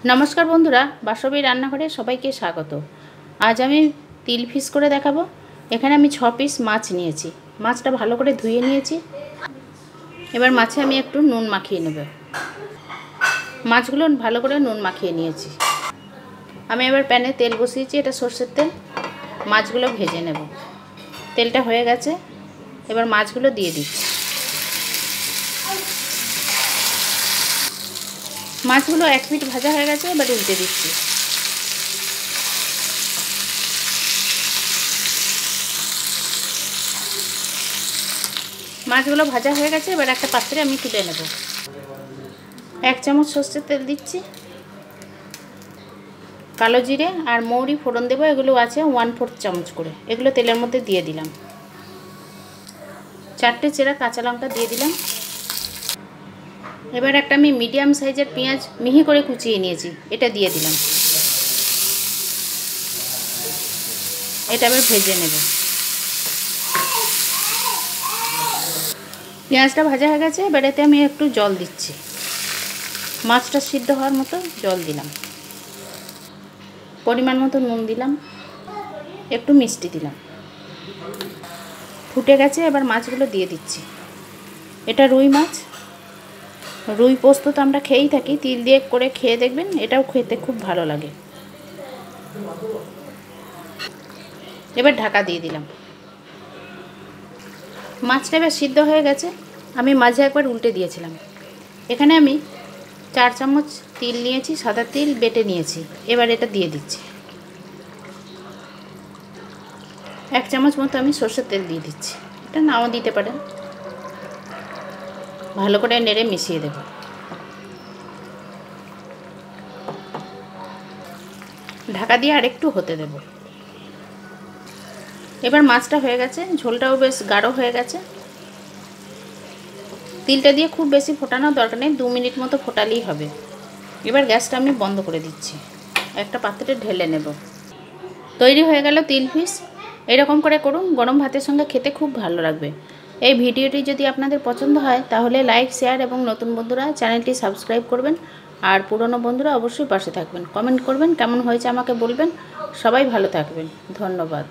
नमस्कार बंधुरा बासवी रान्नाघरे सबाइके स्वागत। आज आमी तिल फिश करे देखाबो। एखाने आमी 6 पिस माछ नियेछि। माछटा भालो करे धुए नियेछि। एबार माछे आमी एकटु नुन माखिए नेब। माछगुलो भालो करे नुन माखिए नियेछि। आमी एबार पैने तेल बसिएछि, एटा सर्षेर तेल। माछगुलो भेजे नेब। तेलटा हये गेছে, एबार माछगुलो दिए दिচ্ছি। माछगुलो एक पिठ भाजा हो गए, एबार उल्टे दिচ্ছি। माछगुलो भाजा हो गए, एबार एक पात्रे आमी तुले नेब। 1 चामच সরষের তেল দিচ্ছি। কালো জিরে আর মৌরি ফোড়ন দেব। এগুলো আছে 1/4 চামচ করে। এগুলো তেলের মধ্যে দিয়ে দিলাম। 4টে চেরা কাঁচা লঙ্কা দিয়ে দিলাম। এবার একটা আমি মিডিয়াম সাইজের পেঁয়াজ মিহি করে কুচিয়ে নিয়েছি, এটা দিয়ে দিলাম। এটা এবার ভেজে নেব। পেঁয়াজটা ভাজা হয়ে গেছে, এবার এতে আমি একটু জল দিচ্ছি। মাছটা সিদ্ধ হওয়ার মতো জল দিলাম। পরিমাণ মতো নুন দিলাম, একটু মিষ্টি দিলাম। ফুটে গেছে, এবার মাছগুলো দিয়ে দিচ্ছি। এটা রুই মাছ। রুই পোস্ত তো আমরা খেয়েই থাকি, তিল দিয়ে করে খেয়ে দেখবেন, এটাও খেতে খুব ভালো লাগে। এবার ঢাকা দিয়ে দিলাম। মাছটা এবার সিদ্ধ হয়ে গেছে। আমি মাঝে একবার উল্টে দিয়েছিলাম। এখানে আমি 4 চামচ তিল নিয়েছি, সাদা তিল বেটে নিয়েছি। এবার এটা দিয়ে দিচ্ছি। 1 চামচ মতো আমি সরষের তেল দিয়ে দিচ্ছি। এটা নাও দিতে পারেন। ভালো করে নেড়ে মিশিয়ে দেব। ঢাকা দিয়ে আরেকটু হতে দেব। এবার মাছটা হয়ে গেছে, ঝোলটাও বেশ গাঢ় হয়ে গেছে। তিলটা দিয়ে খুব বেশি ফোটানোর দরকার নেই, 2 মিনিট মতো ফোটালেই হবে। এবার গ্যাসটা আমি বন্ধ করে দিচ্ছি। একটা পাত্রে ঢেলে নেব। তৈরি হয়ে গেল তিল ফিশ। এরকম করে করুন, গরম ভাতের সঙ্গে খেতে খুব ভালো লাগবে। এই ভিডিওটি যদি আপনাদের পছন্দ হয় তাহলে লাইক, শেয়ার এবং নতুন বন্ধুরা চ্যানেলটি সাবস্ক্রাইব করবেন। আর পুরনো বন্ধুরা অবশ্যই পাশে থাকবেন, কমেন্ট করবেন, কেমন হয়েছে আমাকে বলবেন। সবাই ভালো থাকবেন। ধন্যবাদ।